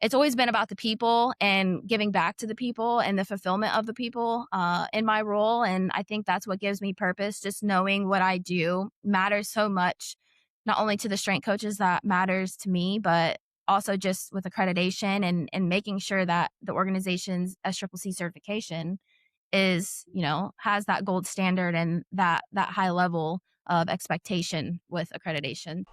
it's always been about the people and giving back to the people and the fulfillment of the people in my role. And I think that's what gives me purpose. Just knowing what I do matters so much, not only to the strength coaches, that matters to me, but also just with accreditation and making sure that the organization's SCCC certification is, has that gold standard and that high level of expectation with accreditation.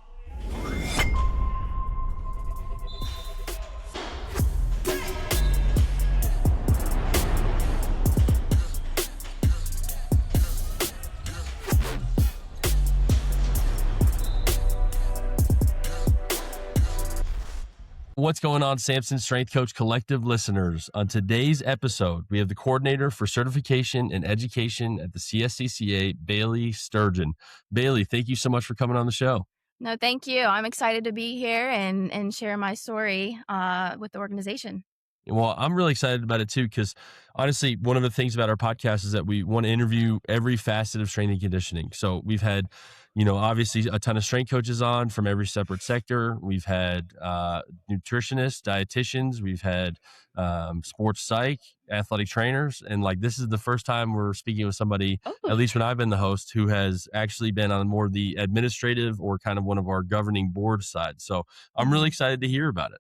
What's going on, Samson Strength Coach Collective listeners? On today's episode, we have the coordinator for certification and education at the CSCCa, Bailee Sturgeon. Bailee, thank you so much for coming on the show. No, thank you. I'm excited to be here and share my story with the organization. Well, I'm really excited about it too, because honestly, one of the things about our podcast is that we want to interview every facet of strength and conditioning. So we've had, obviously a ton of strength coaches on from every separate sector. We've had nutritionists, dietitians. We've had sports psych, athletic trainers. And this is the first time we're speaking with somebody, at least when I've been the host, who has actually been on more of the administrative or kind of one of our governing board side. So I'm really excited to hear about it.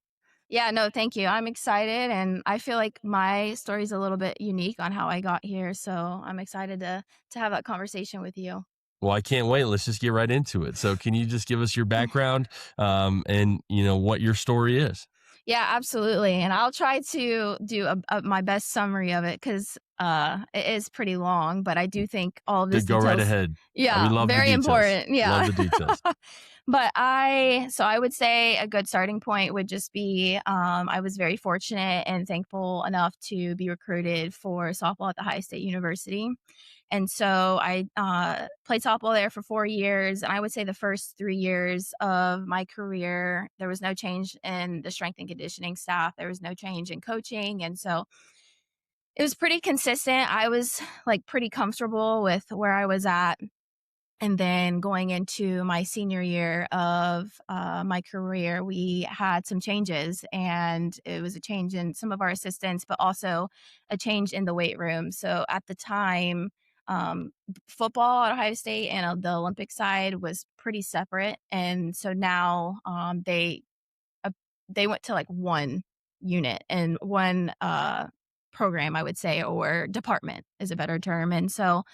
Yeah, no, thank you. I'm excited, and I feel like my story is a little bit unique on how I got here. So I'm excited to have that conversation with you. Well, I can't wait. Let's just get right into it. So can you just give us your background and what your story is? Yeah, absolutely. And I'll try to do my best summary of it because it is pretty long, but I do think all of this Go right ahead. Yeah, we love very the details. important. Yeah. Love the details. But I would say a good starting point would just be I was very fortunate and thankful enough to be recruited for softball at the Ohio State University. And so I played softball there for 4 years. And I would say the first 3 years of my career, there was no change in the strength and conditioning staff. There was no change in coaching. And so it was pretty consistent. I was pretty comfortable with where I was at. And then going into my senior year of my career, we had some changes, and it was a change in some of our assistants, but also a change in the weight room. So at the time, football at Ohio State and the Olympic side was pretty separate. And so now they went to one unit and one program, I would say, or department is a better term. And so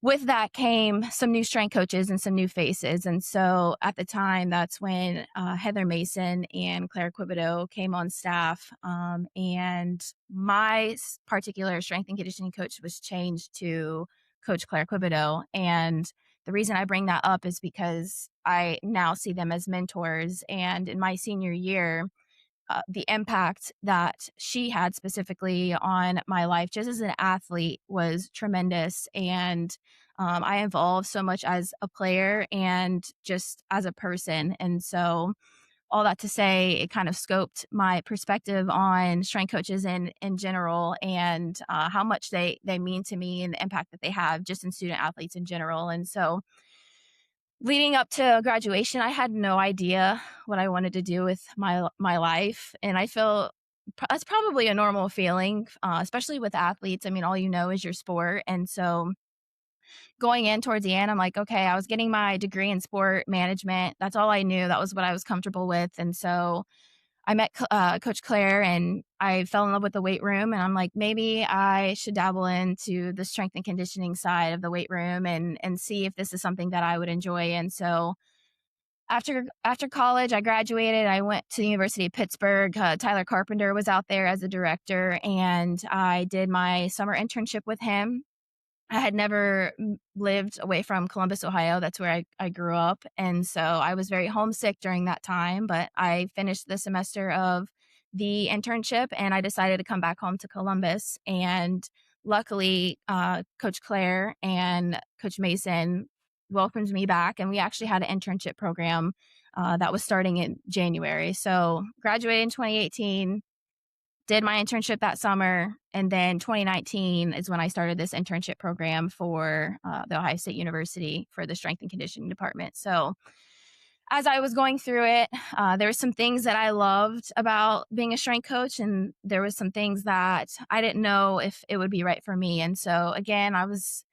with that came some new strength coaches and some new faces. And so at the time, that's when Heather Mason and Claire Quibido came on staff. And my particular strength and conditioning coach was changed to Coach Claire Quibido. And the reason I bring that up is because I now see them as mentors. And in my senior year, the impact that she had specifically on my life, just as an athlete, was tremendous. And I evolved so much as a player and just as a person. And so all that to say, it kind of scoped my perspective on strength coaches in general and how much they mean to me and the impact that they have just in student athletes in general. And so leading up to graduation, I had no idea what I wanted to do with my life. And I feel that's probably a normal feeling, especially with athletes. I mean, all you know is your sport. And so going in towards the end, I'm like, okay, I was getting my degree in sport management. That's all I knew. That was what I was comfortable with. And so I met Coach Claire and I fell in love with the weight room, and I'm like, maybe I should dabble into the strength and conditioning side of the weight room and see if this is something that I would enjoy. And so after college, I graduated. I went to the University of Pittsburgh. Tyler Carpenter was out there as a director, and I did my summer internship with him. I had never lived away from Columbus, Ohio. That's where I grew up. And so I was very homesick during that time, but I finished the semester of the internship and I decided to come back home to Columbus. And luckily, Coach Claire and Coach Mason welcomed me back. And we actually had an internship program that was starting in January. So graduated in 2018. Did my internship that summer, and then 2019 is when I started this internship program for the Ohio State University for the Strength and Conditioning Department. So as I was going through it, there were some things that I loved about being a strength coach, and there was some things that I didn't know if it would be right for me. And so, again, I was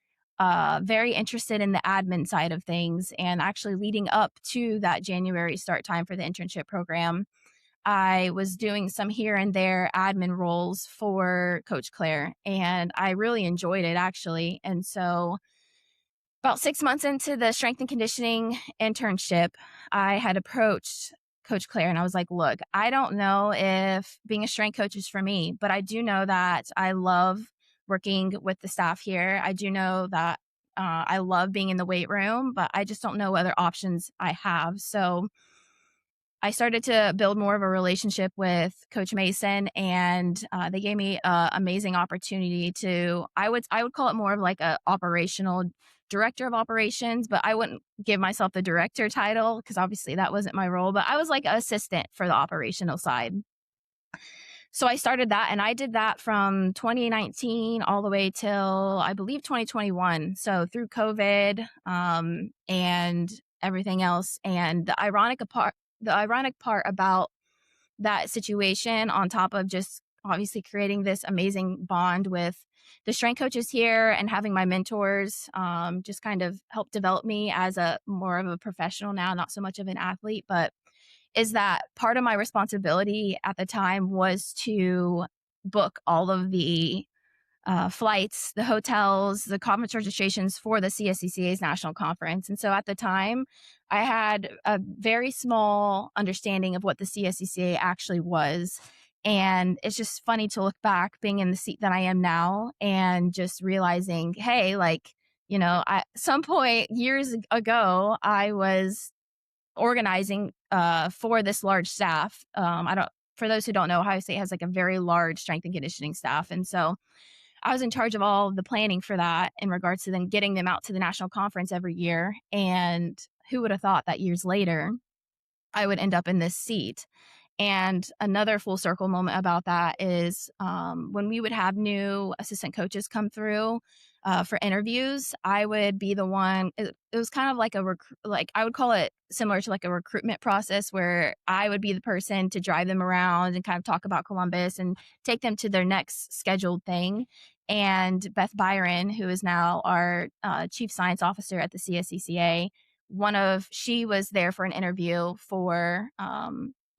very interested in the admin side of things. And actually, leading up to that January start time for the internship program, I was doing some here and there admin roles for Coach Claire, and I really enjoyed it actually. And so, about 6 months into the strength and conditioning internship, I had approached Coach Claire and I was like, "Look, I don't know if being a strength coach is for me, but I do know that I love working with the staff here. I do know that I love being in the weight room, but I just don't know what other options I have." So I started to build more of a relationship with Coach Mason, and they gave me an amazing opportunity to. I would call it more of like a operational director of operations, but I wouldn't give myself the director title because obviously that wasn't my role. But I was like an assistant for the operational side. So I started that, and I did that from 2019 all the way till I believe 2021. So through COVID and everything else, and the ironic part about that situation, on top of just obviously creating this amazing bond with the strength coaches here and having my mentors, just kind of help develop me as a more of a professional now, not so much of an athlete, but is that part of my responsibility at the time was to book all of the flights, the hotels, the conference registrations for the CSCCa's national conference. And so at the time, I had a very small understanding of what the CSCCa actually was. And it's just funny to look back being in the seat that I am now and just realizing, hey, like, at some point years ago, I was organizing for this large staff. I don't, for those who don't know, Ohio State has like a very large strength and conditioning staff. And so I was in charge of all of the planning for that in regards to then getting them out to the national conference every year. And who would have thought that years later I would end up in this seat? And another full circle moment about that is when we would have new assistant coaches come through for interviews, I would be the one. It was kind of like like I would call it similar to like a recruitment process where I would be the person to drive them around and kind of talk about Columbus and take them to their next scheduled thing. And Beth Byron, who is now our chief science officer at the CSCCA, she was there for an interview for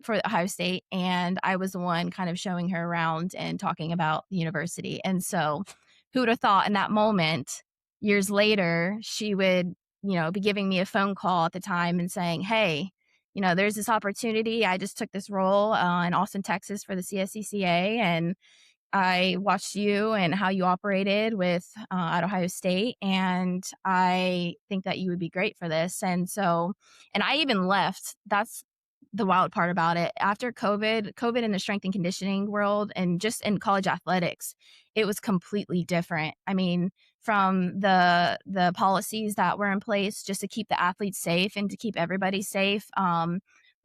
Ohio State, and I was the one kind of showing her around and talking about the university. And so, who would have thought in that moment, years later, she would, be giving me a phone call at the time and saying, "Hey, there's this opportunity. I just took this role in Austin, Texas for the CSCCA, and I watched you and how you operated at Ohio State, and I think that you would be great for this." And so, and I even left. That's the wild part about it. After COVID in the strength and conditioning world and just in college athletics, it was completely different. I mean, from the policies that were in place just to keep the athletes safe and to keep everybody safe.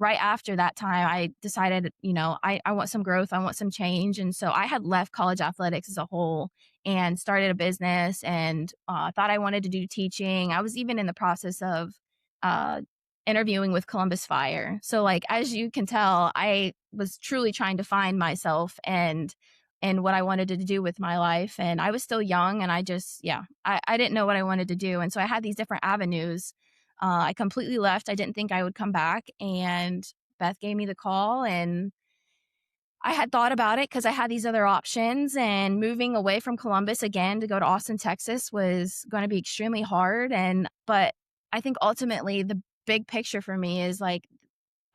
Right after that time, I decided, I want some growth, I want some change. And so I had left college athletics as a whole and started a business and thought I wanted to do teaching. I was even in the process of uh, interviewing with Columbus Fire. So, like, as you can tell, I was truly trying to find myself and what I wanted to do with my life. And I was still young and I didn't know what I wanted to do. And so I had these different avenues. I completely left. I didn't think I would come back. And Beth gave me the call, and I had thought about it because I had these other options. And moving away from Columbus again to go to Austin, Texas was going to be extremely hard. But I think ultimately the big picture for me is like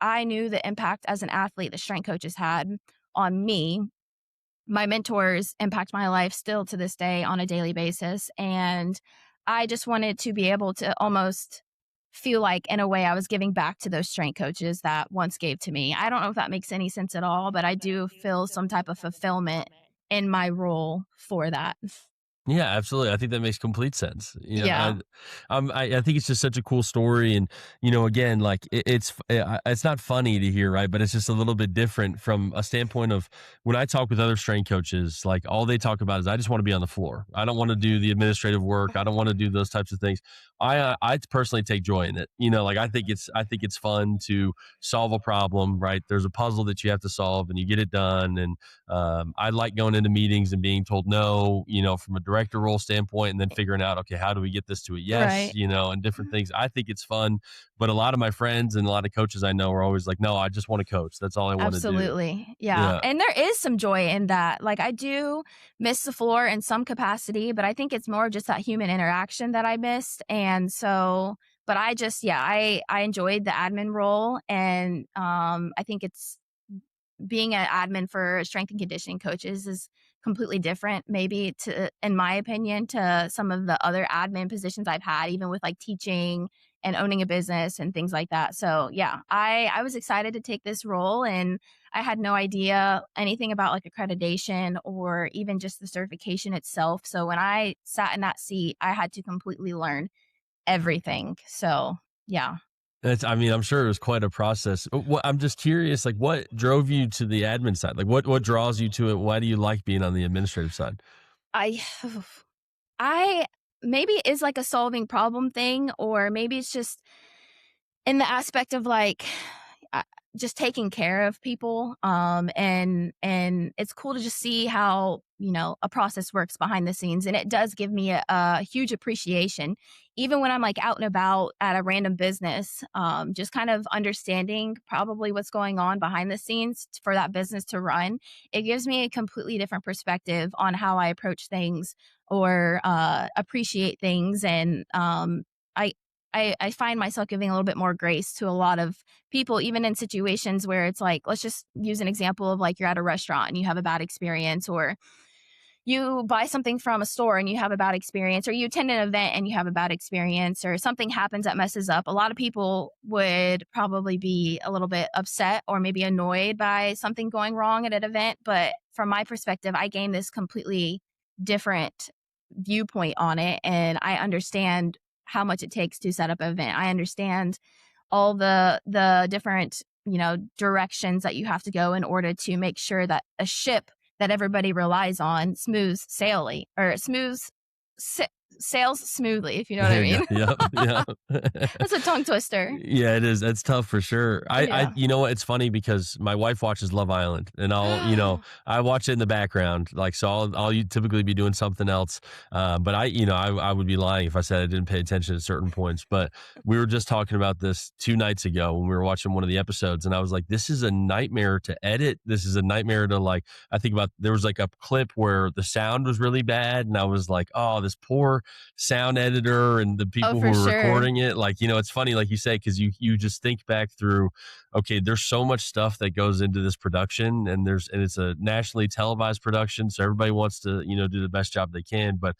I knew the impact as an athlete the strength coaches had on me. My mentors impact my life still to this day on a daily basis. And I just wanted to be able to almost feel like, in a way, I was giving back to those strength coaches that once gave to me. I don't know if that makes any sense at all, but I do feel some type of fulfillment in my role for that. Yeah, absolutely. I think that makes complete sense. Yeah. I think it's just such a cool story, and again, like it's not funny to hear, right? But it's just a little bit different from a standpoint of when I talk with other strength coaches. Like all they talk about is I just want to be on the floor. I don't want to do the administrative work. I don't want to do those types of things. I personally take joy in it. Like I think it's fun to solve a problem, right? There's a puzzle that you have to solve, and you get it done, and I like going into meetings and being told no, from a director role standpoint, and then figuring out, okay, how do we get this to a yes, Right. and different things. I think it's fun, but a lot of my friends and a lot of coaches I know are always like, no, I just want to coach. That's all I want to do. Absolutely. Yeah. Yeah. And there is some joy in that. Like I do miss the floor in some capacity, but I think it's more just that human interaction that I missed. And so, but I just, yeah, I enjoyed the admin role, and I think it's being an admin for strength and conditioning coaches is completely different, maybe to, in my opinion, to some of the other admin positions I've had, even with like teaching and owning a business and things like that. So yeah, I was excited to take this role, and I had no idea anything about like accreditation or even just the certification itself. So when I sat in that seat, I had to completely learn everything. So yeah. I mean, I'm sure it was quite a process. I'm just curious, like, what drove you to the admin side? Like, what draws you to it? Why do you like being on the administrative side? I I maybe it is like a solving problem thing, or maybe it's just in the aspect of like uh, just taking care of people, and it's cool to just see how a process works behind the scenes, and it does give me a huge appreciation even when I'm like out and about at a random business, just kind of understanding probably what's going on behind the scenes for that business to run. It gives me a completely different perspective on how I approach things or appreciate things, and I I find myself giving a little bit more grace to a lot of people, even in situations where it's like, let's just use an example of like you're at a restaurant and you have a bad experience, or you buy something from a store and you have a bad experience, or you attend an event and you have a bad experience, or something happens that messes up. A lot of people would probably be a little bit upset or maybe annoyed by something going wrong at an event. But from my perspective, I gained this completely different viewpoint on it. And I understand how much it takes to set up an event. I understand all the different, directions that you have to go in order to make sure that a ship that everybody relies on smooth sailing, or sa- sails smoothly, if you know what I There you mean. go. Yep. That's a tongue twister. Yeah, it is. That's tough for sure. Yeah. You know what? It's funny because my wife watches Love Island, and I watch it in the background. Like, so I'll typically be doing something else. But I would be lying if I said I didn't pay attention at certain points. But we were just talking about this 2 nights ago when we were watching one of the episodes, and I was like, this is a nightmare to edit. This is a nightmare to like, I think about, there was like a clip where the sound was really bad, and I was like, oh, this poor sound editor and the Oh, people who for were sure. recording it. Like, it's funny, like you say, because you just think back through, okay, there's so much stuff that goes into this production, and it's a nationally televised production, so everybody wants to do the best job they can, but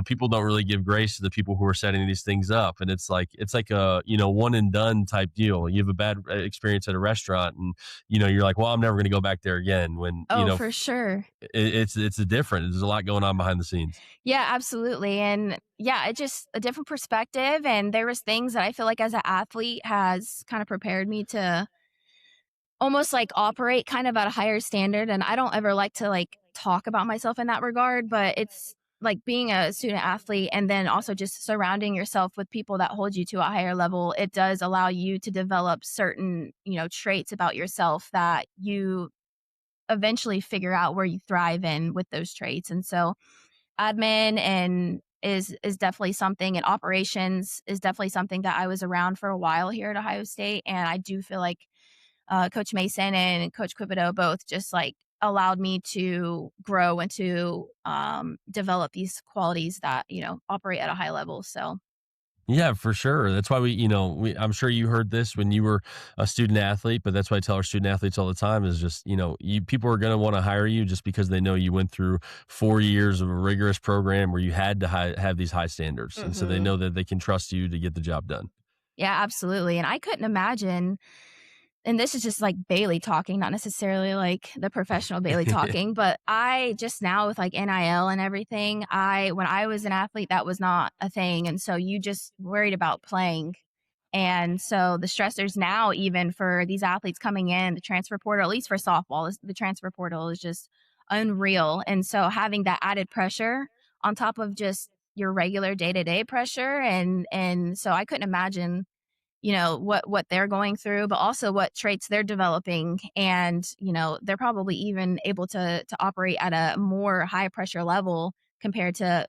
people don't really give grace to the people who are setting these things up, and it's like a one and done type deal. You have a bad experience at a restaurant, and you're like, well, I'm never going to go back there again. When Oh, for sure. it's a different. There's a lot going on behind the scenes. Yeah, absolutely. And yeah, it just a different perspective. And there was things that I feel like as an athlete has kind of prepared me to almost like operate kind of at a higher standard. And I don't ever like to like talk about myself in that regard, but it's like being a student athlete and then also just surrounding yourself with people that hold you to a higher level. It does allow you to develop certain, traits about yourself that you eventually figure out where you thrive in with those traits. And so admin and is definitely something, and operations is definitely something that I was around for a while here at Ohio State. And I do feel like Coach Mason and Coach Quibido both just like allowed me to grow and to develop these qualities that operate at a high level. So Yeah, for sure. That's why I'm sure you heard this when you were a student athlete, but that's why I tell our student athletes all the time is just, people are going to want to hire you just because they know you went through 4 years of a rigorous program where you had to have these high standards. And so they hmm know that they can trust you to get the job done. yeah, absolutely. And I couldn't imagine and this is just like Bailee talking, not necessarily like the professional Bailee talking, but I just now with like NIL and everything, when I was an athlete, that was not a thing. And so you just worried about playing. And so the stressors now, even for these athletes coming in, the transfer portal, at least for softball, the transfer portal is just unreal. And so having that added pressure on top of just your regular day to day pressure, and so I couldn't imagine, what they're going through, but also what traits they're developing. And they're probably even able to operate at a more high pressure level compared to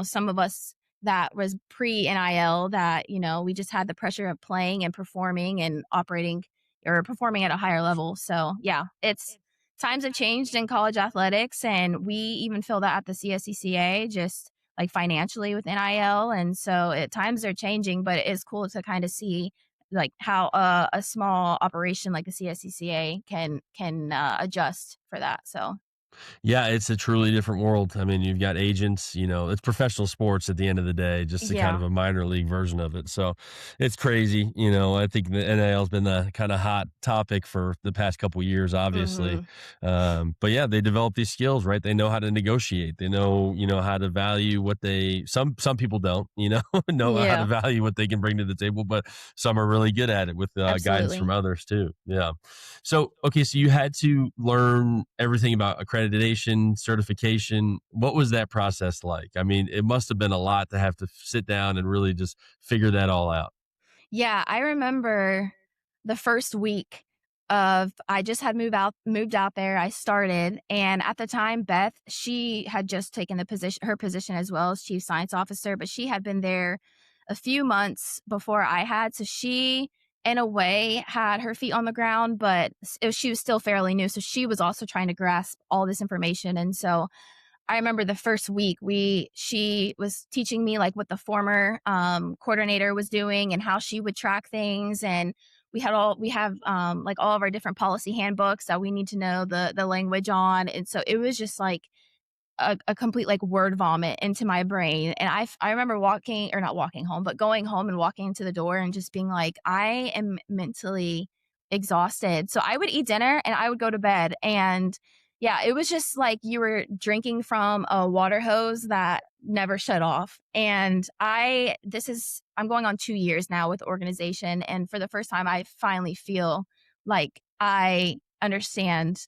some of us that was pre NIL, that we just had the pressure of playing and performing and operating or performing at a higher level. So yeah, it's times have changed in college athletics, and we even feel that at the CSCCa, just like financially with NIL. And so at times they're changing, but it's cool to kind of see like how a small operation like the CSCCa can adjust for that. So Yeah, it's a truly different world. I mean, you've got agents, it's professional sports at the end of the day, just a kind of yeah. a minor league version of it. So it's crazy. I think the NIL has been the kind of hot topic for the past couple years, obviously. Hmm. But yeah, they develop these skills, right? They know how to negotiate. They know, how to value what some people don't, know how to Yeah, value what they can bring to the table, but some are really good at it with guidance from absolutely. others too. Yeah. So, okay, so you had to learn everything about accreditation, certification. What was that process like? I mean, it must have been a lot to have to sit down and really just figure that all out. Yeah, I remember the first week of I just had moved out there. I started, and at the time Beth, she had just taken her position as well as chief science officer, but she had been there a few months before I had. So she in a way had her feet on the ground, but she was still fairly new. So she was also trying to grasp all this information. And so I remember the first week she was teaching me like what the former coordinator was doing and how she would track things. And we have like all of our different policy handbooks that we need to know the language on. And so it was just like a complete like word vomit into my brain. And I remember walking, or not walking home, but going home and walking into the door and just being like, I am mentally exhausted. So I would eat dinner and I would go to bed. And yeah, it was just like you were drinking from a water hose that never shut off. And I'm going on 2 years now with the organization. And for the first time, I finally feel like I understand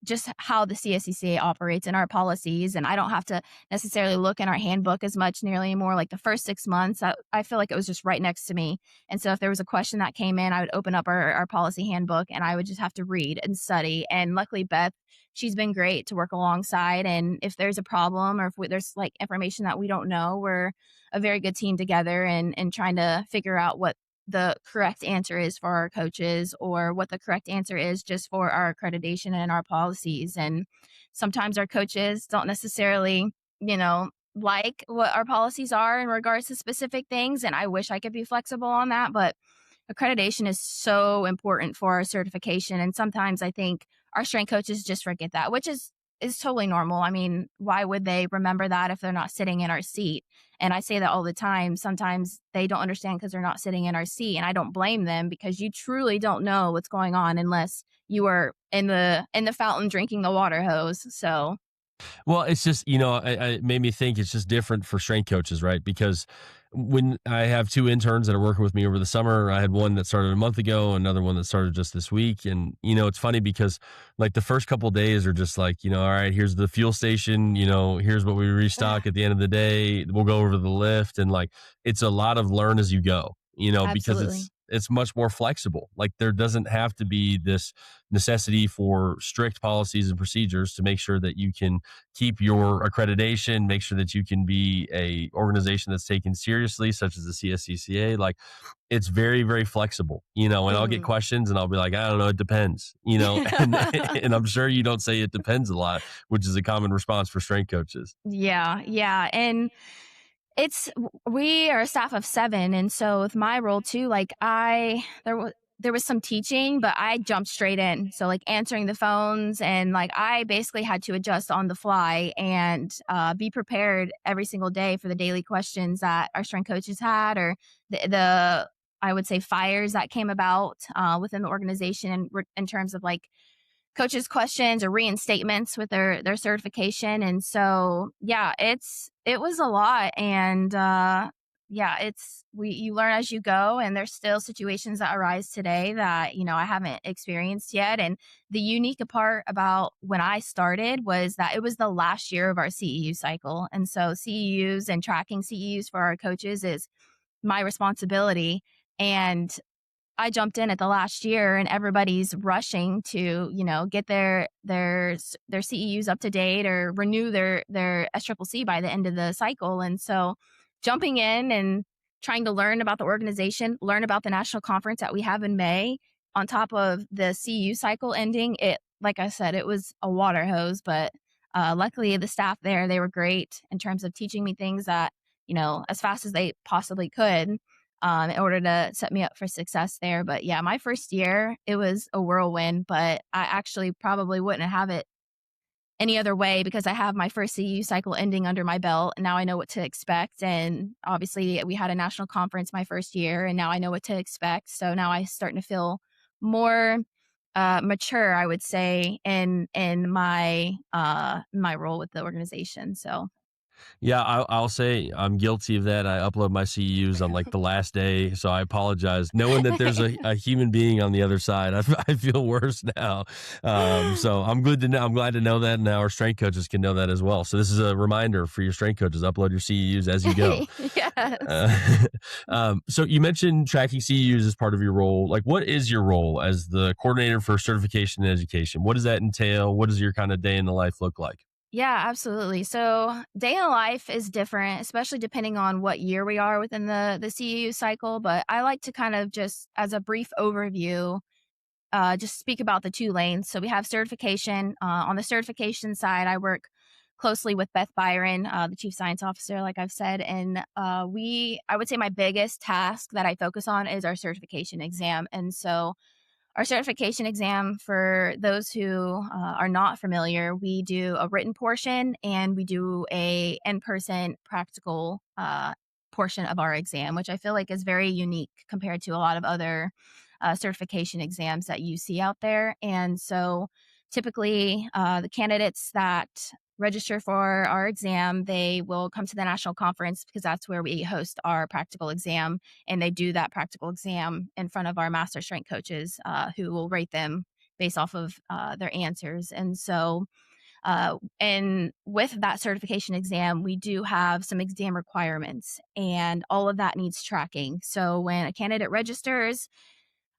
just how the CSCCA operates and our policies. And I don't have to necessarily look in our handbook as much nearly anymore. Like the first 6 months, I feel like it was just right next to me. And so if there was a question that came in, I would open up our policy handbook and I would just have to read and study. And luckily, Beth, she's been great to work alongside. And if there's a problem or if there's like information that we don't know, we're a very good team together and trying to figure out what the correct answer is for our coaches or what the correct answer is just for our accreditation and our policies. And sometimes our coaches don't necessarily, like what our policies are in regards to specific things. And I wish I could be flexible on that, but accreditation is so important for our certification. And sometimes I think our strength coaches just forget that, which is totally normal. I mean, why would they remember that if they're not sitting in our seat? And I say that all the time. Sometimes they don't understand because they're not sitting in our seat. And I don't blame them, because you truly don't know what's going on unless you are in the fountain drinking the water hose. So Well, it's just, it made me think it's just different for strength coaches, right? Because when I have two interns that are working with me over the summer, I had one that started a month ago, another one that started just this week. And, it's funny because like the first couple of days are just like, all right, here's the fuel station, here's what we restock at the end of the day. We'll go over the lift. And like, it's a lot of learn as you go, because absolutely. it's much more flexible. Like there doesn't have to be this necessity for strict policies and procedures to make sure that you can keep your accreditation, make sure that you can be a organization that's taken seriously, such as the CSCCA. Like it's very, very flexible, and I'll get Hmm. questions and I'll be like, I don't know, it depends, and, and I'm sure you don't say it depends a lot, which is a common response for strength coaches. Yeah, yeah. And we are a staff of 7, and so with my role too, like there was some teaching, but I jumped straight in. So like answering the phones, and like I basically had to adjust on the fly and be prepared every single day for the daily questions that our strength coaches had, or the I would say, fires that came about within the organization in terms of like coaches questions or reinstatements with their certification. And so yeah, it was a lot. And yeah, it's we you learn as you go, and there's still situations that arise today that I haven't experienced yet. And the unique part about when I started was that it was the last year of our CEU cycle, and so CEUs and tracking CEUs for our coaches is my responsibility. And I jumped in at the last year, and everybody's rushing to, get their CEUs up to date or renew their SCCC by the end of the cycle. And so jumping in and trying to learn about the organization, learn about the national conference that we have in May on top of the CEU cycle ending, it like I said, it was a water hose, but luckily the staff there, they were great in terms of teaching me things that, as fast as they possibly could in order to set me up for success there. But yeah, my first year, it was a whirlwind, but I actually probably wouldn't have it any other way because I have my first CU cycle ending under my belt. And now I know what to expect. And obviously, we had a national conference my first year, and now I know what to expect. So now I'm starting to feel more mature, I would say, in my role with the organization. So Yeah, I'll say I'm guilty of that. I upload my CEUs on like the last day, so I apologize. Knowing that there's a human being on the other side, I feel worse now. So I'm good to know. I'm glad to know that, and now our strength coaches can know that as well. So this is a reminder for your strength coaches: upload your CEUs as you go. yes. Uh, so you mentioned tracking CEUs as part of your role. Like, what is your role as the coordinator for certification and education? What does that entail? What does your kind of day in the life look like? Yeah, absolutely. So day in life is different, especially depending on what year we are within the CEU cycle. But I like to kind of just, as a brief overview, just speak about the two lanes. So we have certification. On the certification side, I work closely with Beth Byron, the chief science officer, like I've said. And I would say my biggest task that I focus on is our certification exam. And so our certification exam, for those who are not familiar, we do a written portion and we do a in-person practical portion of our exam, which I feel like is very unique compared to a lot of other certification exams that you see out there. And so typically the candidates that register for our exam, they will come to the national conference because that's where we host our practical exam, and they do that practical exam in front of our master strength coaches who will rate them based off of their answers. And so and with that certification exam, we do have some exam requirements, and all of that needs tracking. So when a candidate registers,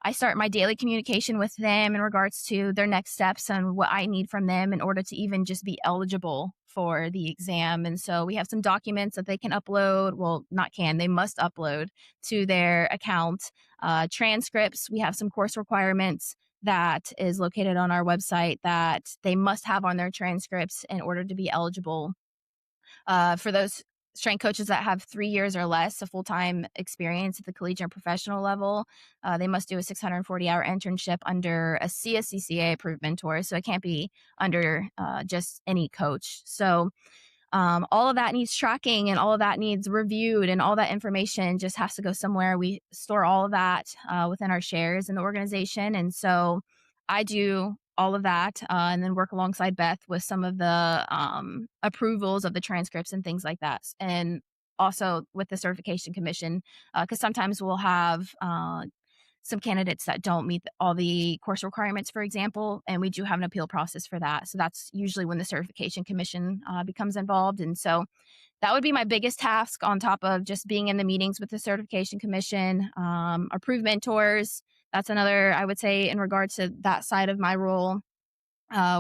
I start my daily communication with them in regards to their next steps and what I need from them in order to even just be eligible for the exam. And so we have some documents that they can upload. Well, not can, they must upload to their account. Transcripts, we have some course requirements that is located on our website that they must have on their transcripts in order to be eligible for those strength coaches that have 3 years or less of full-time experience at the collegiate and professional level, they must do a 640-hour internship under a CSCCa approved mentor. So it can't be under just any coach. So all of that needs tracking and all of that needs reviewed, and all that information just has to go somewhere. We store all of that within our shares in the organization. And so I do all of that and then work alongside Beth with some of the approvals of the transcripts and things like that. And also with the certification commission, because sometimes we'll have some candidates that don't meet all the course requirements, for example, and we do have an appeal process for that. So that's usually when the certification commission becomes involved. And so that would be my biggest task on top of just being in the meetings with the certification commission. Approved mentors, that's another, I would say, in regards to that side of my role.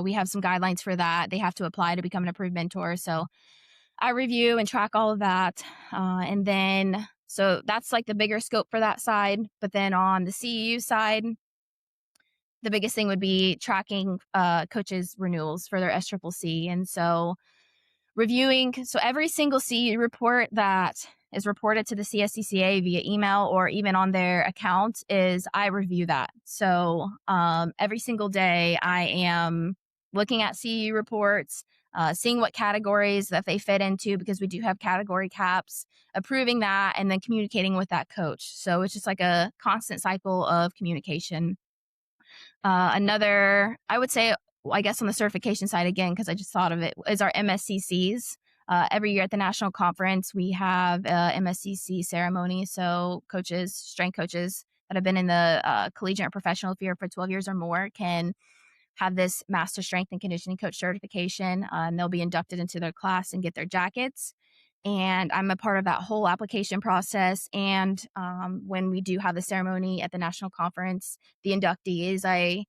We have some guidelines for that. They have to apply to become an approved mentor. So I review and track all of that. And then, so that's like the bigger scope for that side. But then on the CEU side, the biggest thing would be tracking coaches' renewals for their SCCC. And so reviewing, so every single CEU report that is reported to the CSCCa via email or even on their account is I review that. So every single day I am looking at CEU reports. seeing what categories that they fit into because we do have category caps, approving that, and then communicating with that coach. So it's just like a constant cycle of communication. Another, I would say, well, I guess on the certification side again, because I just thought of it, is our MSCCs. Every year at the national conference, we have a MSCC ceremony. So coaches, strength coaches that have been in the collegiate and professional field for 12 years or more can have this master strength and conditioning coach certification, and they'll be inducted into their class and get their jackets. And I'm a part of that whole application process. And when we do have the ceremony at the national conference, the inductees,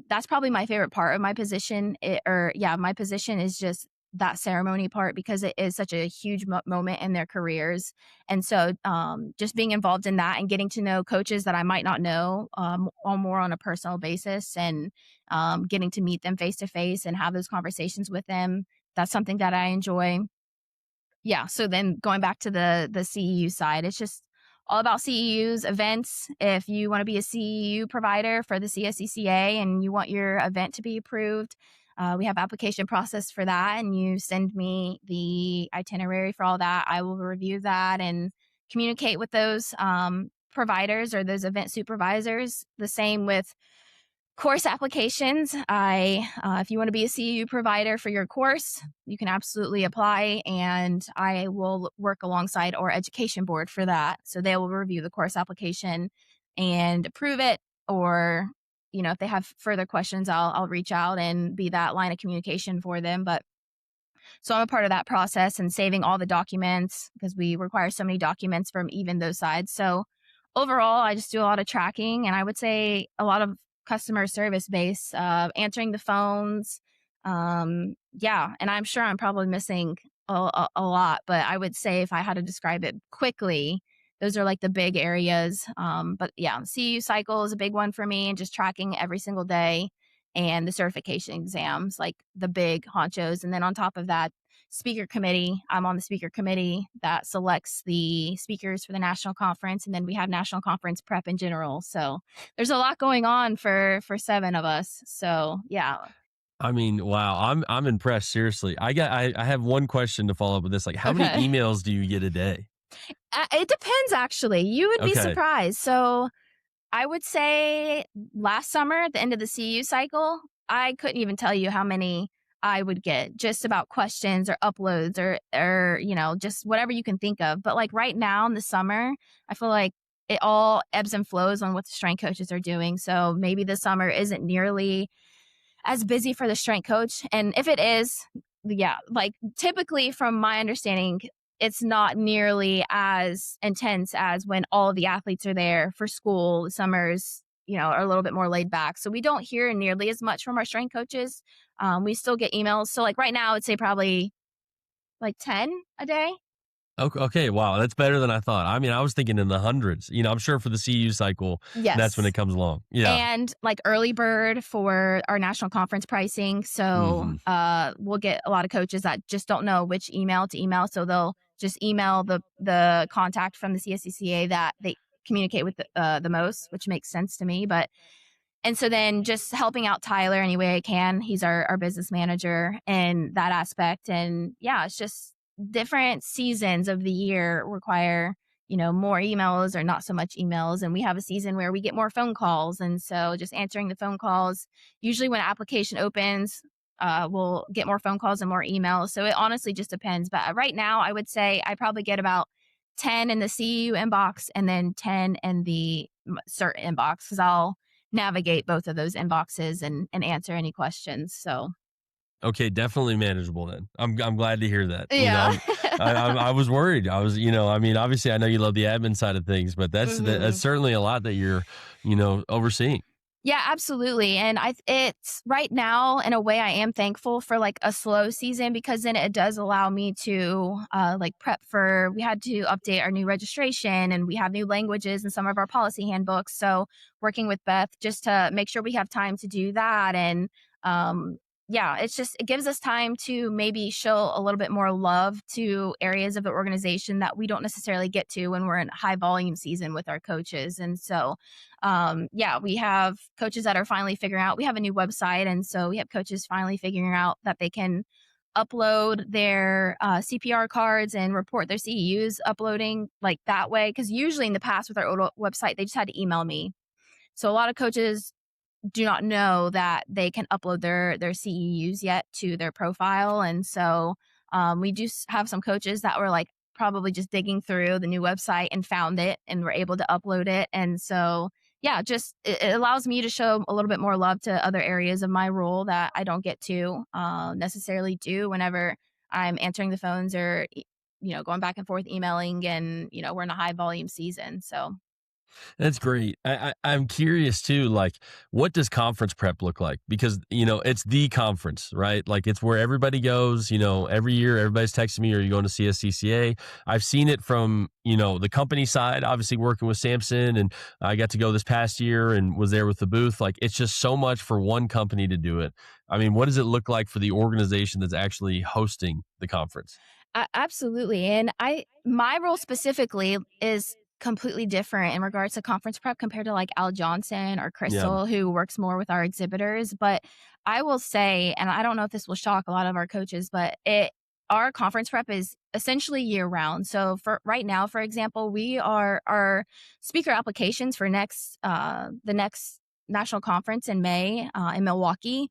that's probably my favorite part of my position. My position is just that ceremony part because it is such a huge moment in their careers. And so just being involved in that and getting to know coaches that I might not know on more on a personal basis, and getting to meet them face to face and have those conversations with them. That's something that I enjoy. Yeah, so then going back to the CEU side, it's just all about CEUs, events. If you wanna be a CEU provider for the CSCCa and you want your event to be approved, we have application process for that, and you send me the itinerary for all that. I will review that and communicate with those, providers or those event supervisors. The same with course applications. If you want to be a CEU provider for your course, you can absolutely apply, and I will work alongside our education board for that. So they will review the course application and approve it, or if they have further questions, I'll reach out and be that line of communication for them. But so I'm a part of that process and saving all the documents because we require so many documents from even those sides. So overall, I just do a lot of tracking, and I would say a lot of customer service base, answering the phones. Yeah, and I'm sure I'm probably missing a lot, but I would say if I had to describe it quickly, those are like the big areas. But yeah, CU cycle is a big one for me, and just tracking every single day, and the certification exams, like the big honchos. And then on top of that, speaker committee. I'm on the speaker committee that selects the speakers for the national conference, and then we have national conference prep in general. So there's a lot going on for seven of us. So yeah. I mean, wow, I'm impressed, seriously. I have one question to follow up with this, like, how many Okay. emails do you get a day? It depends, actually. You would be Okay. surprised. So I would say last summer at the end of the CU cycle, I couldn't even tell you how many I would get just about questions or uploads or just whatever you can think of. But like right now in the summer, I feel like it all ebbs and flows on what the strength coaches are doing. So maybe the summer isn't nearly as busy for the strength coach. And if it is, yeah, like typically from my understanding, it's not nearly as intense as when all of the athletes are there for school. Summers, are a little bit more laid back. So we don't hear nearly as much from our strength coaches. We still get emails. So like right now, I'd say probably like 10 a day. Okay, wow, that's better than I thought. I mean, I was thinking in the hundreds. I'm sure for the CU cycle, that's when Yes. it comes along. Yeah. And like early bird for our national conference pricing. So Mhm. we'll get a lot of coaches that just don't know which email to email. So they'll just email the contact from the CSCCa that they communicate with the most, which makes sense to me. And so then just helping out Tyler any way I can. He's our business manager in that aspect. And yeah, it's just different seasons of the year require, more emails or not so much emails. And we have a season where we get more phone calls. And so just answering the phone calls, usually when application opens, we'll get more phone calls and more emails. So it honestly just depends. But right now, I would say I probably get about 10 in the CU inbox and then 10 in the CERT inbox because I'll navigate both of those inboxes and answer any questions. So Okay, definitely manageable then. I'm glad to hear that. yeah. I was worried. I mean, obviously I know you love the admin side of things, but that's Mhm. certainly a lot that you're, overseeing. Yeah, absolutely. And it's right now in a way I am thankful for like a slow season because then it does allow me to like prep for we had to update our new registration and we have new languages in some of our policy handbooks. So working with Beth just to make sure we have time to do that and yeah, it gives us time to maybe show a little bit more love to areas of the organization that we don't necessarily get to when we're in high volume season with our coaches. And so yeah, we have coaches that are finally figuring out we have a new website. And so we have coaches finally figuring out that they can upload their CPR cards and report their CEUs uploading like that way. Because usually in the past with our old website, they just had to email me. So a lot of coaches do not know that they can upload their CEUs yet to their profile, and so we do have some coaches that were like probably just digging through the new website and found it and were able to upload it, and so yeah, just it allows me to show a little bit more love to other areas of my role that I don't get to necessarily do whenever I'm answering the phones or going back and forth emailing, and we're in a high volume season, so. That's great. I'm curious too, like, what does conference prep look like? Because, it's the conference, right? Like, it's where everybody goes, every year, everybody's texting me, are you going to CSCCa? I've seen it from, the company side, obviously working with Samson, and I got to go this past year and was there with the booth. Like, it's just so much for one company to do it. I mean, what does it look like for the organization that's actually hosting the conference? Absolutely, and my role specifically is completely different in regards to conference prep compared to, like, Al Johnson or Yeah. Crystal, who works more with our exhibitors, but I will say, and I don't know if this will shock a lot of our coaches, but our conference prep is essentially year round. So for right now, for example, we are our speaker applications for the next national conference in May, in Milwaukee,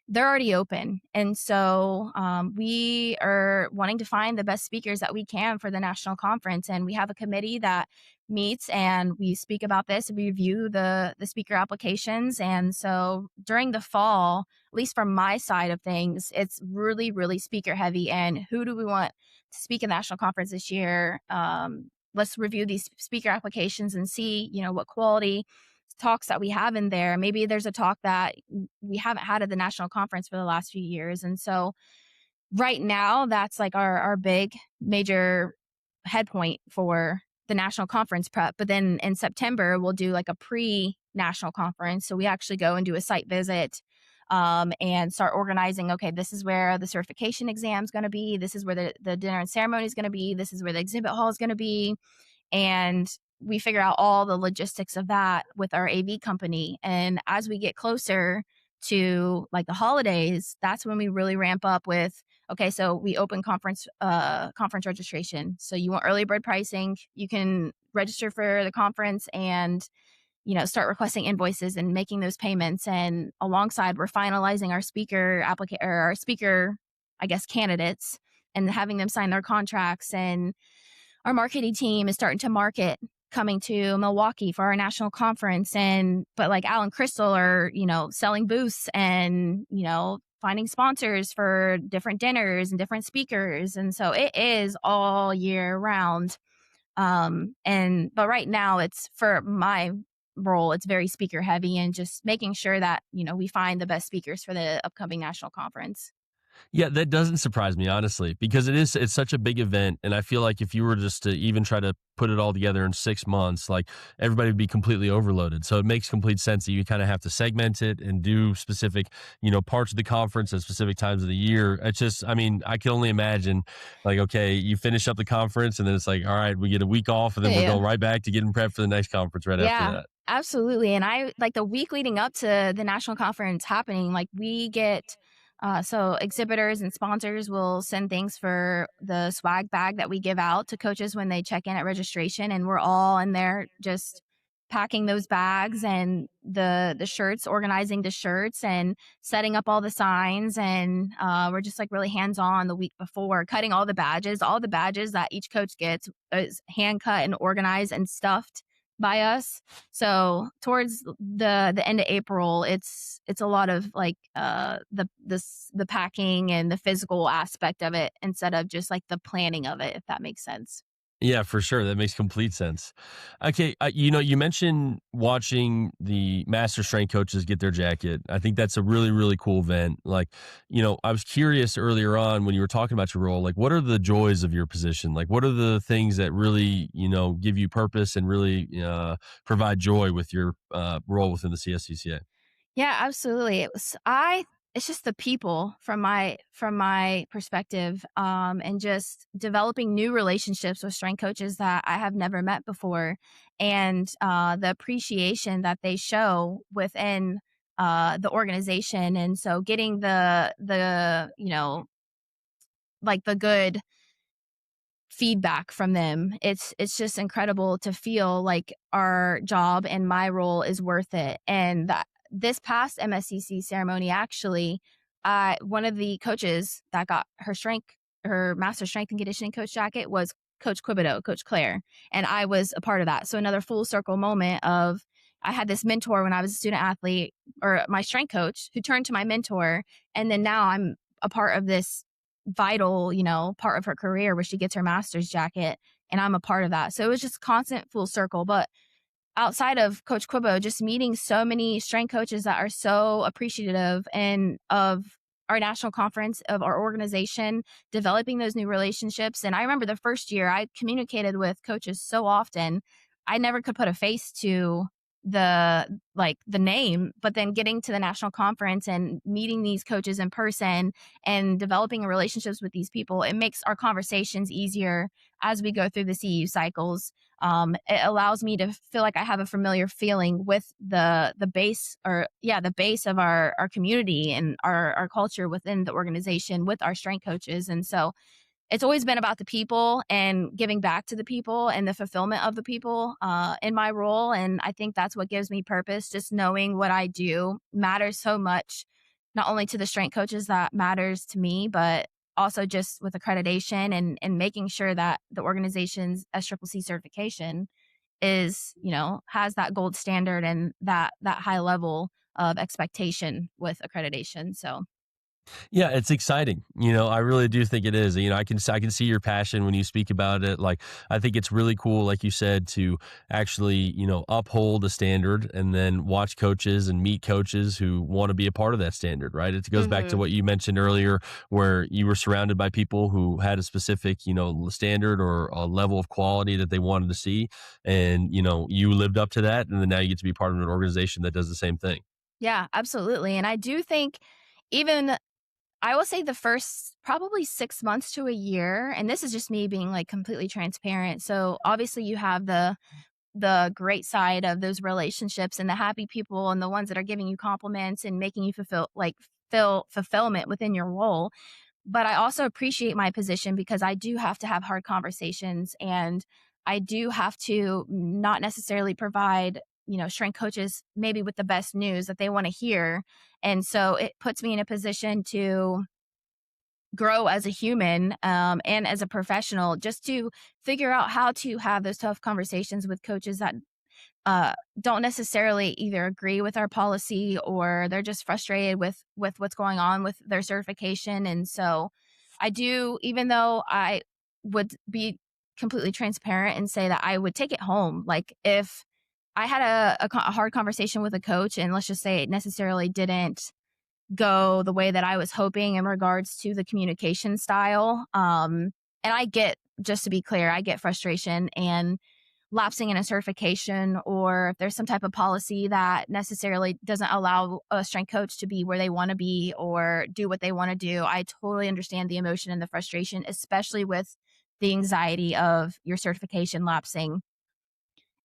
they're already open. And so we are wanting to find the best speakers that we can for the national conference. And we have a committee that meets and we speak about this. We review the speaker applications. And so during the fall, at least from my side of things, it's really, really speaker heavy. And who do we want to speak in the national conference this year? Let's review these speaker applications and see, what quality talks that we have in there. Maybe there's a talk that we haven't had at the national conference for the last few years. And so right now, that's like our big major head point for the national conference prep. But then in September, we'll do like a pre-national conference. So we actually go and do a site visit and start organizing. Okay, this is where the certification exam is going to be. This is where the dinner and ceremony is going to be. This is where the exhibit hall is going to be, and we figure out all the logistics of that with our AV company. And as we get closer to like the holidays, that's when we really ramp up with, okay, so we open conference registration. So you want early bird pricing, you can register for the conference and start requesting invoices and making those payments. And alongside, we're finalizing our speaker, I guess, candidates and having them sign their contracts. And our marketing team is starting to market coming to Milwaukee for our national conference. And but like Al and Crystal are, selling booths and, finding sponsors for different dinners and different speakers. And so it is all year round. But right now it's for my role, it's very speaker heavy and just making sure that, we find the best speakers for the upcoming national conference. Yeah, that doesn't surprise me, honestly, because it's such a big event, and I feel like if you were just to even try to put it all together in 6 months, like, everybody would be completely overloaded, so it makes complete sense that you kinda have to segment it and do specific, parts of the conference at specific times of the year. It's just, I mean, I can only imagine, like, okay, you finish up the conference, and then it's like, "Alright, we get a week off, and then we're Yeah. going right back to getting prepped for the next conference right after Yeah, that." absolutely. And I like the week leading up to the national conference happening, like we get so exhibitors and sponsors will send things for the swag bag that we give out to coaches when they check in at registration, and we're all in there just packing those bags and the shirts, organizing the shirts and setting up all the signs. And we're just like really hands on the week before, cutting all the badges that each coach gets is hand cut and organized and stuffed by us. So towards the end of April, it's a lot of like the packing and the physical aspect of it instead of just like the planning of it, if that makes sense. Yeah, for sure. That makes complete sense. Okay, you mentioned watching the master strength coaches get their jacket. I think that's a really, really cool event. Like, I was curious earlier on when you were talking about your role, like, what are the joys of your position? Like, what are the things that really, give you purpose and really provide joy with your role within the CSCCA? Yeah, absolutely. It's just the people from my perspective, and just developing new relationships with strength coaches that I have never met before, and the appreciation that they show within the organization. And so getting the like the good feedback from them. It's just incredible to feel like our job and my role is worth it. And that this past MSCC ceremony, actually, one of the coaches that got her master strength and conditioning coach jacket was Coach Quibido, Coach Claire, and I was a part of that. So another full circle moment of I had this mentor when I was a student athlete, or my strength coach, who turned to my mentor, and then now I'm a part of this vital, part of her career where she gets her master's jacket, and I'm a part of that. So it was just constant full circle. But outside of Coach Quibo, just meeting so many strength coaches that are so appreciative and of our national conference, of our organization, developing those new relationships. And I remember the first year I communicated with coaches so often, I never could put a face to the name, but then getting to the national conference and meeting these coaches in person and developing relationships with these people, it makes our conversations easier as we go through the CU cycles. It allows me to feel like I have a familiar feeling with the base, or yeah, the base of our community and our culture within the organization with our strength coaches. And so it's always been about the people and giving back to the people and the fulfillment of the people in my role. And I think that's what gives me purpose. Just knowing what I do matters so much, not only to the strength coaches, that matters to me, but also just with accreditation and making sure that the organization's SCCC certification is, has that gold standard and that high level of expectation with accreditation. So Yeah, it's exciting. I really do think it is. I can see your passion when you speak about it. Like, I think it's really cool, like you said, to actually, uphold a standard and then watch coaches and meet coaches who want to be a part of that standard, right? It goes back to Mhm. what you mentioned earlier, where you were surrounded by people who had a specific, standard or a level of quality that they wanted to see. And, you lived up to that. And then now you get to be part of an organization that does the same thing. Yeah, absolutely. And I do think, even I will say, the first probably 6 months to a year, and this is just me being, like, completely transparent. So, obviously, you have the great side of those relationships and the happy people and the ones that are giving you compliments and making you feel fulfillment within your role. But I also appreciate my position because I do have to have hard conversations, and I do have to not necessarily provide, strength coaches maybe with the best news that they want to hear. And so it puts me in a position to grow as a human, and as a professional, just to figure out how to have those tough conversations with coaches that don't necessarily either agree with our policy, or they're just frustrated with what's going on with their certification. And so I do, even though I would be completely transparent and say that I would take it home. Like, if I had a hard conversation with a coach, and let's just say it necessarily didn't go the way that I was hoping in regards to the communication style. And I get, just to be clear, I get frustration and lapsing in a certification, or if there's some type of policy that necessarily doesn't allow a strength coach to be where they want to be or do what they want to do. I totally understand the emotion and the frustration, especially with the anxiety of your certification lapsing.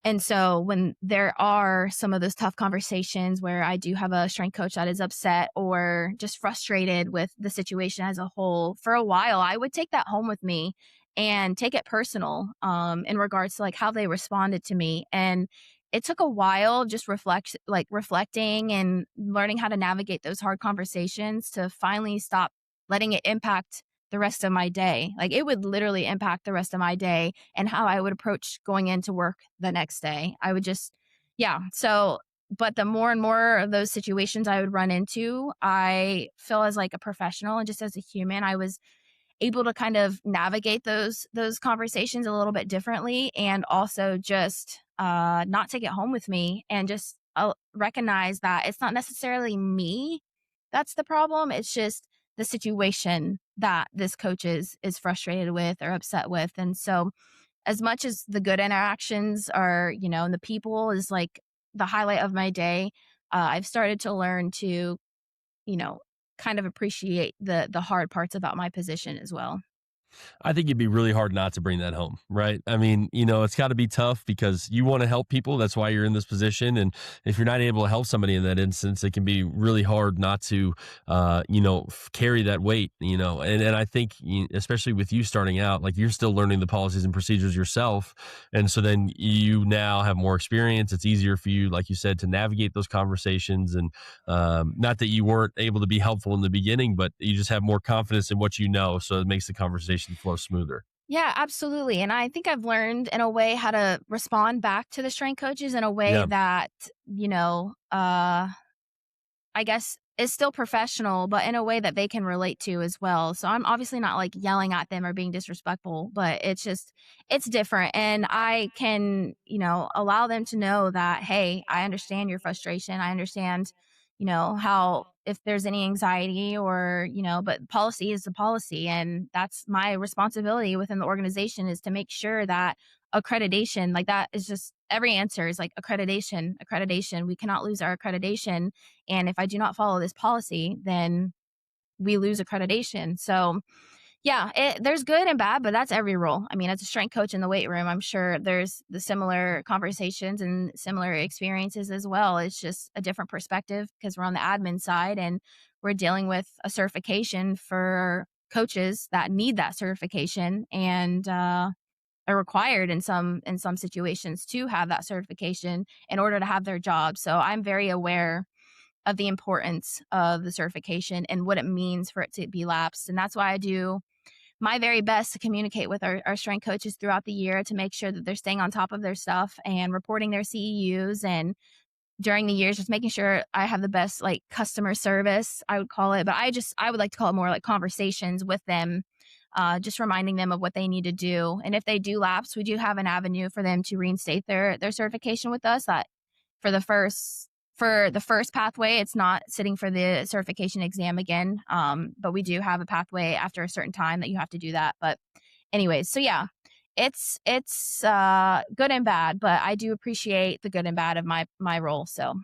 And so when there are some of those tough conversations where I do have a strength coach that is upset or just frustrated with the situation as a whole, for a while, I would take that home with me and take it personal, in regards to like how they responded to me. And it took a while, just reflecting and learning how to navigate those hard conversations, to finally stop letting it impact the rest of my day. Like, it would literally impact the rest of my day and how I would approach going into work the next day. I would just, yeah. So, but the more and more of those situations I would run into, I feel as like a professional and just as a human, I was able to kind of navigate those conversations a little bit differently, and also just not take it home with me, and just recognize that it's not necessarily me that's the problem. It's just the situation that this coach is frustrated with or upset with. And so, as much as the good interactions are, and the people is like the highlight of my day, I've started to learn to, you know, kind of appreciate the hard parts about my position as well. I think it'd be really hard not to bring that home, right? I mean, it's got to be tough because you want to help people. That's why you're in this position. And if you're not able to help somebody in that instance, it can be really hard not to, carry that weight, and I think, especially with you starting out, like you're still learning the policies and procedures yourself. And so then you now have more experience. It's easier for you, like you said, to navigate those conversations. And not that you weren't able to be helpful in the beginning, but you just have more confidence in what you know. So it makes the conversation flow smoother. Yeah, absolutely. And I think I've learned in a way how to respond back to the strength coaches in a way Yeah. that, you know, I guess is still professional, but in a way that they can relate to as well. So I'm obviously not like yelling at them or being disrespectful, but it's different. And I can, allow them to know that, hey, I understand your frustration. I understand, how if there's any anxiety or, but policy is the policy. And that's my responsibility within the organization is to make sure that accreditation, like that is just every answer is like accreditation, accreditation. We cannot lose our accreditation, and if I do not follow this policy, then we lose accreditation. So, yeah, there's good and bad, but that's every role. I mean, as a strength coach in the weight room, I'm sure there's the similar conversations and similar experiences as well. It's just a different perspective because we're on the admin side and we're dealing with a certification for coaches that need that certification and are required in some situations to have that certification in order to have their job. So I'm very aware of the importance of the certification and what it means for it to be lapsed. And that's why I do my very best to communicate with our strength coaches throughout the year to make sure that they're staying on top of their stuff and reporting their CEUs and during the years just making sure I have the best like customer service, I would call it, but I would like to call it more like conversations with them, just reminding them of what they need to do. And if they do lapse, we do have an avenue for them to reinstate their certification with us. That for the first pathway, it's not sitting for the certification exam again. But we do have a pathway after a certain time that you have to do that. But anyways, so yeah, it's good and bad, but I do appreciate the good and bad of my role. So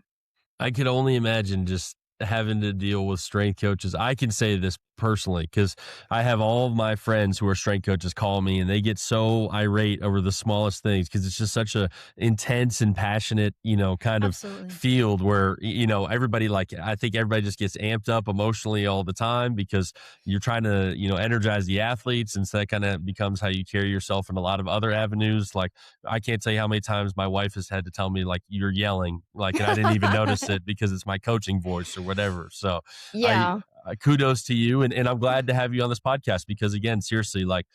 I could only imagine just having to deal with strength coaches. I can say this personally because I have all of my friends who are strength coaches call me and they get so irate over the smallest things because it's just such a intense and passionate, kind of absolutely. field where, everybody like, I think everybody just gets amped up emotionally all the time because you're trying to, energize the athletes. And so that kind of becomes how you carry yourself in a lot of other avenues. Like I can't tell you how many times my wife has had to tell me like, you're yelling, like, and I didn't even notice it because it's my coaching voice or whatever. So I, Yeah. kudos to you, and I'm glad to have you on this podcast because again, seriously, like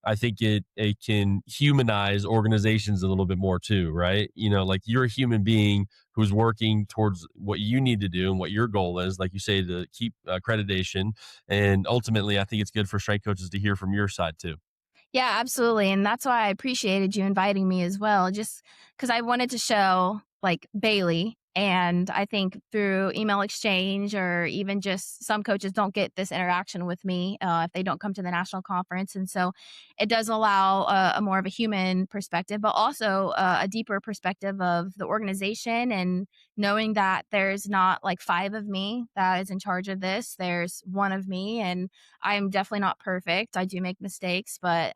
I think it can humanize organizations a little bit more too, right? Like you're a human being who's working towards what you need to do and what your goal is, like you say, to keep accreditation. And ultimately, I think it's good for strength coaches to hear from your side too. Yeah, absolutely, and that's why I appreciated you inviting me as well, just because I wanted to show, like, Bailee, and I think through email exchange or even just some coaches don't get this interaction with me, if they don't come to the national conference, and so it does allow a more of a human perspective, but also, a deeper perspective of the organization and knowing that there's not, like, 5 of me that is in charge of this, there's 1 of me, and I'm definitely not perfect. I do make mistakes, but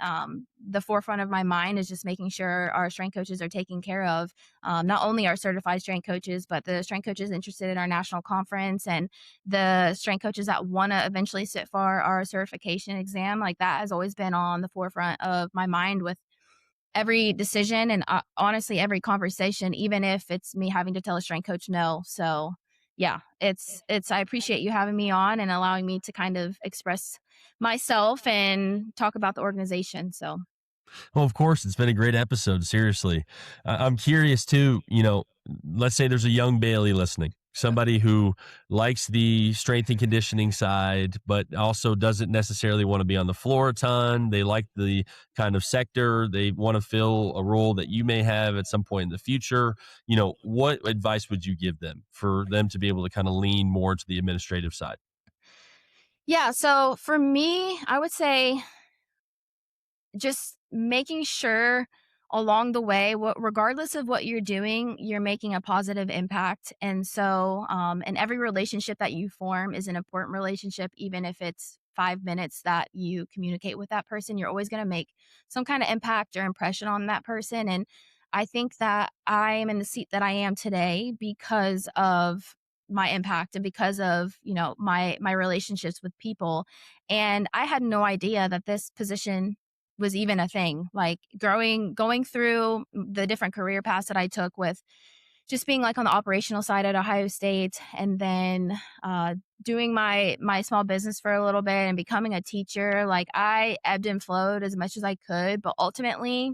the forefront of my mind is just making sure our strength coaches are taken care of. Not only our certified strength coaches, but the strength coaches interested in our national conference and the strength coaches that want to eventually sit for our certification exam. Like that has always been on the forefront of my mind with every decision and honestly every conversation, even if it's me having to tell a strength coach no. So yeah, I appreciate you having me on and allowing me to kind of express myself and talk about the organization. So Well, of course, it's been a great episode. Seriously, I'm curious too. Let's say there's a young Bailee listening, somebody who likes the strength and conditioning side, but also doesn't necessarily want to be on the floor a ton. They like the kind of sector. They want to fill a role that you may have at some point in the future. What advice would you give them for them to be able to kind of lean more to the administrative side? yeah, so for me, I would say just making sure along the way, regardless of what you're doing, you're making a positive impact. And so, and every relationship that you form is an important relationship, even if it's 5 minutes that you communicate with that person, you're always going to make some kind of impact or impression on that person. And I think that I am in the seat that I am today because of my impact and because of, my relationships with people. And I had no idea that this position was even a thing. Like going through the different career paths that I took with just being like on the operational side at Ohio State, and then doing my small business for a little bit and becoming a teacher. Like I ebbed and flowed as much as I could, but ultimately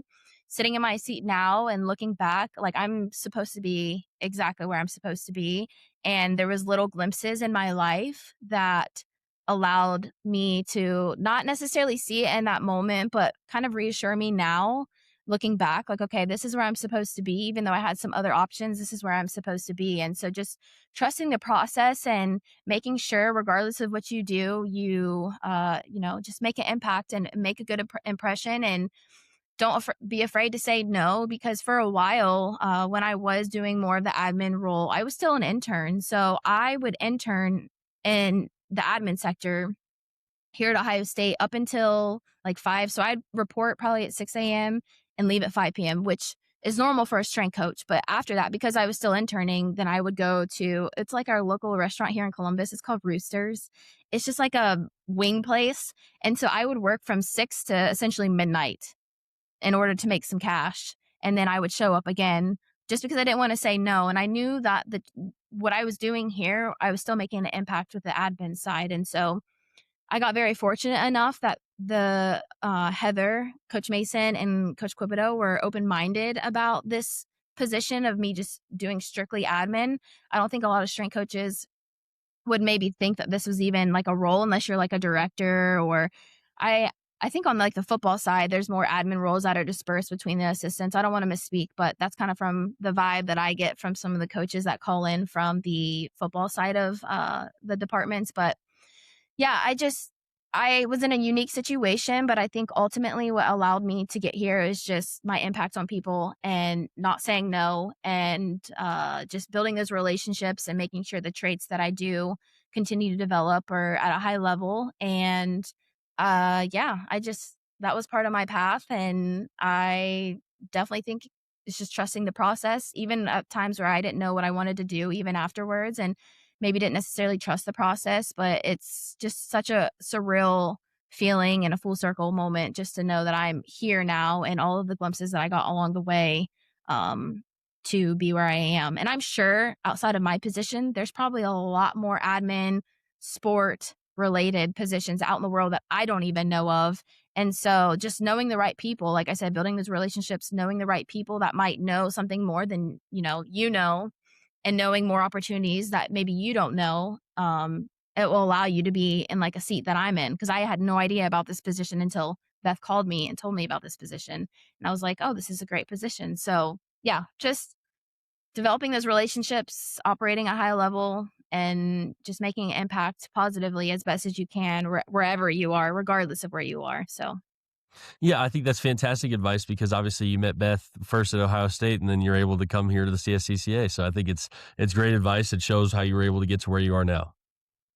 sitting in my seat now and looking back, like I'm supposed to be exactly where I'm supposed to be. And there was little glimpses in my life that allowed me to not necessarily see it in that moment, but kind of reassure me now looking back, like, okay, this is where I'm supposed to be. Even though I had some other options, this is where I'm supposed to be. And so just trusting the process and making sure, regardless of what you do, just make an impact and make a good impression. And don't be afraid to say no, because for a while, when I was doing more of the admin role, I was still an intern. So I would intern in the admin sector here at Ohio State up until like 5. So I'd report probably at 6 a.m. and leave at 5 p.m., which is normal for a strength coach. But after that, because I was still interning, then I would go to, it's like our local restaurant here in Columbus. It's called Roosters. It's just like a wing place. And so I would work from 6 to essentially midnight in order to make some cash. And then I would show up again just because I didn't want to say no. And I knew that what I was doing here, I was still making an impact with the admin side. And so I got very fortunate enough that the Heather, Coach Mason, and Coach Quibido were open-minded about this position of me just doing strictly admin. I don't think a lot of strength coaches would maybe think that this was even like a role unless you're like a director, or I I think on like the football side, there's more admin roles that are dispersed between the assistants. I don't want to misspeak, but that's kind of from the vibe that I get from some of the coaches that call in from the football side of the departments. But yeah, I was in a unique situation, but I think ultimately what allowed me to get here is just my impact on people and not saying no, and just building those relationships and making sure the traits that I do continue to develop are at a high level. And yeah, that was part of my path. And I definitely think it's just trusting the process, even at times where I didn't know what I wanted to do, even afterwards. And maybe didn't necessarily trust the process, but it's just such a surreal feeling and a full circle moment just to know that I'm here now and all of the glimpses that I got along the way um, to be where I am. And I'm sure outside of my position, there's probably a lot more admin, sport related positions out in the world that I don't even know of. And so just knowing the right people, like I said, building those relationships, knowing the right people that might know something more than and knowing more opportunities that maybe you don't know, it will allow you to be in like a seat that I'm in. Cause I had no idea about this position until Beth called me and told me about this position. And I was like, oh, this is a great position. So yeah, just developing those relationships, operating at a high level, and just making an impact positively as best as you can wherever you are, regardless of where you are. So Yeah, I think that's fantastic advice because obviously you met Beth first at Ohio State and then you're able to come here to the CSCCa. So I think it's great advice. It shows how you were able to get to where you are now.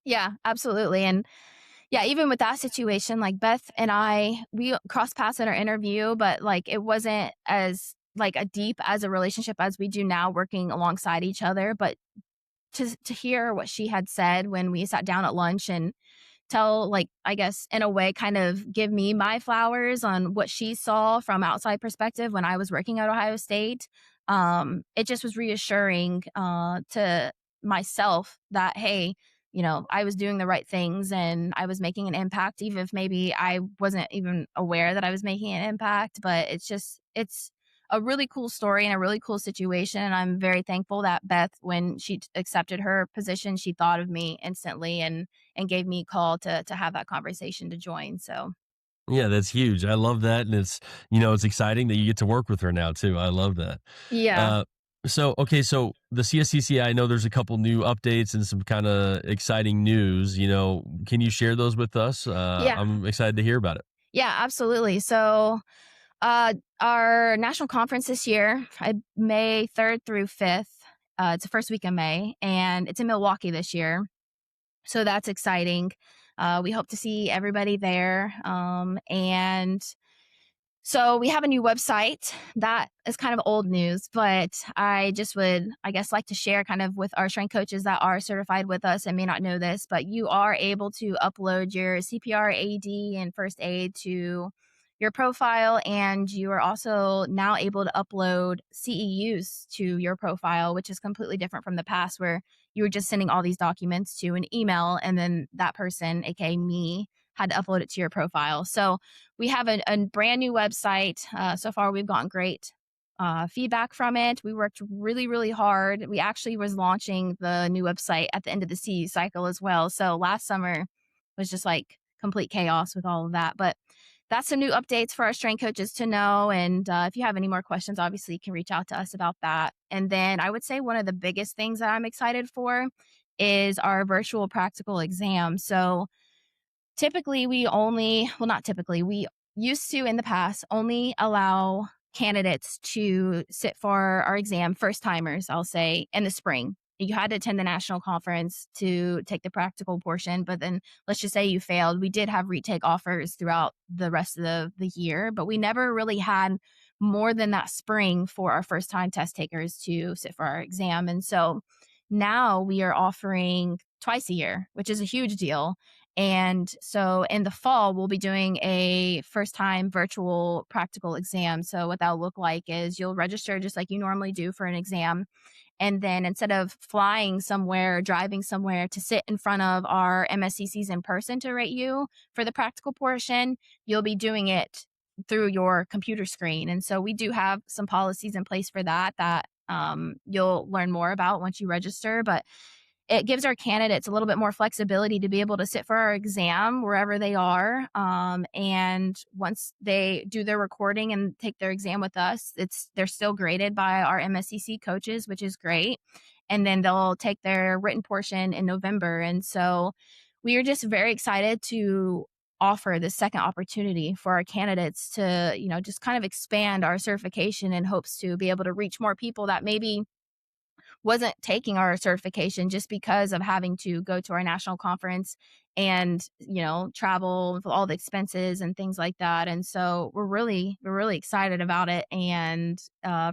yeah, absolutely. And yeah, even with that situation, like Beth and we crossed paths in our interview, but like it wasn't as like a deep as a relationship as we do now working alongside each other. But to hear what she had said when we sat down at lunch and tell, like, I guess in a way kind of give me my flowers on what she saw from outside perspective when I was working at Ohio State. It just was reassuring to myself that, hey, I was doing the right things and I was making an impact, even if maybe I wasn't even aware that I was making an impact. But it's a really cool story and a really cool situation. And I'm very thankful that Beth, when she accepted her position, she thought of me instantly and gave me a call to have that conversation to join. So Yeah, that's huge. I love that. And it's exciting that you get to work with her now too. I love that. yeah, Uh, okay. So the CSCC, I know there's a couple new updates and some kind of exciting news, can you share those with us? yeah, I'm excited to hear about it. yeah, absolutely. So our national conference this year, May 3rd through 5th. It's the first week of May, and it's in Milwaukee this year. So that's exciting. We hope to see everybody there. And so we have a new website that is kind of old news, but I just would, I guess, like to share kind of with our strength coaches that are certified with us and may not know this, but you are able to upload your CPR, AED, and first aid to your profile. And you are also now able to upload CEUs to your profile, which is completely different from the past where you were just sending all these documents to an email and then that person, aka me, had to upload it to your profile. So we have a brand new website. So far, we've gotten great feedback from it. We worked really, really hard. We actually was launching the new website at the end of the CE cycle as well. So last summer was just like complete chaos with all of that. But that's some new updates for our strength coaches to know. And if you have any more questions, obviously you can reach out to us about that. And then I would say one of the biggest things that I'm excited for is our virtual practical exam. So typically, we only, well, not typically, we used to in the past only allow candidates to sit for our exam, first timers, I'll say, in the spring. You had to attend the national conference to take the practical portion, but then let's just say you failed. We did have retake offers throughout the rest of the year, but we never really had more than that spring for our first time test takers to sit for our exam. And so now we are offering twice a year, which is a huge deal. And so in the fall, we'll be doing a first time virtual practical exam. So, what that'll look like is you'll register just like you normally do for an exam. And then instead of flying somewhere, driving somewhere to sit in front of our MSCCs in person to rate you for the practical portion, you'll be doing it through your computer screen. And so we do have some policies in place for that you'll learn more about once you register. But it gives our candidates a little bit more flexibility to be able to sit for our exam wherever they are. And once they do their recording and take their exam with us, they're still graded by our MSCC coaches, which is great. And then they'll take their written portion in November. And so we are just very excited to offer this second opportunity for our candidates to, just kind of expand our certification in hopes to be able to reach more people that maybe wasn't taking our certification just because of having to go to our national conference and travel with all the expenses and things like that. And so we're really excited about it. And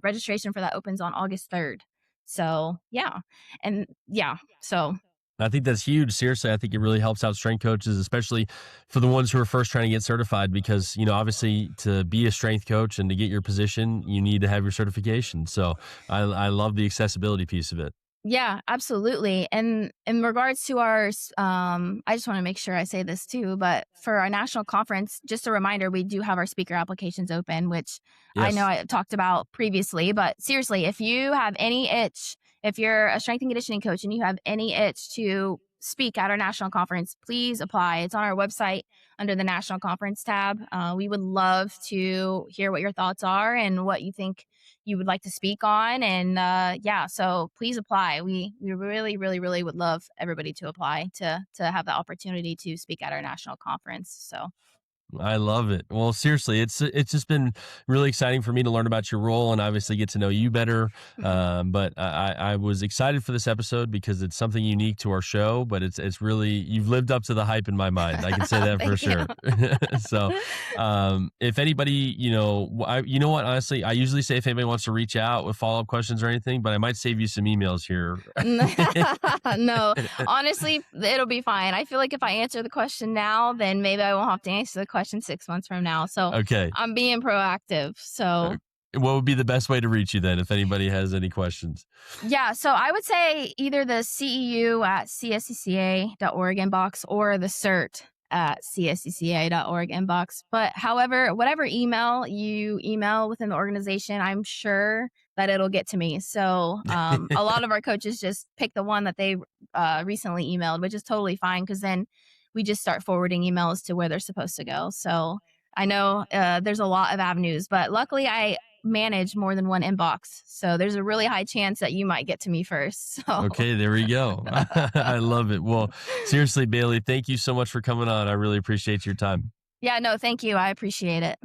registration for that opens on August 3rd. So yeah. And yeah, so I think that's huge. Seriously, I think it really helps out strength coaches, especially for the ones who are first trying to get certified, because, obviously to be a strength coach and to get your position, you need to have your certification. So I love the accessibility piece of it. yeah, absolutely. And in regards to I just want to make sure I say this too, but for our national conference, just a reminder, we do have our speaker applications open, which I know Yes. I talked about previously. But seriously, if you have any itch, if you're a strength and conditioning coach and you have any itch to speak at our national conference, please apply. It's on our website under the national conference tab. We would love to hear what your thoughts are and what you think you would like to speak on. And yeah, so please apply. We really, really, really would love everybody to apply to have the opportunity to speak at our national conference. So I love it. Well, seriously, it's just been really exciting for me to learn about your role and obviously get to know you better. But I was excited for this episode because it's something unique to our show. But it's really, you've lived up to the hype in my mind. I can say that for thank you. sure. So, if anybody, you know what, honestly, I usually say if anybody wants to reach out with follow up questions or anything, but I might save you some emails here. No, honestly, it'll be fine. I feel like if I answer the question now, then maybe I won't have to answer the question 6 months from now. So Okay. I'm being proactive. So What would be the best way to reach you then if anybody has any questions? yeah, so I would say either the CEU at CSCCa.org inbox or the CERT at CSCCa.org inbox. But however, whatever email you email within the organization, I'm sure that it'll get to me. So a lot of our coaches just pick the one that they recently emailed, which is totally fine because then we just start forwarding emails to where they're supposed to go. So I know there's a lot of avenues, but luckily I manage more than one inbox. So there's a really high chance that you might get to me first. So Okay, there we go. I love it. Well, seriously, Bailee, thank you so much for coming on. I really appreciate your time. yeah, no, thank you. I appreciate it.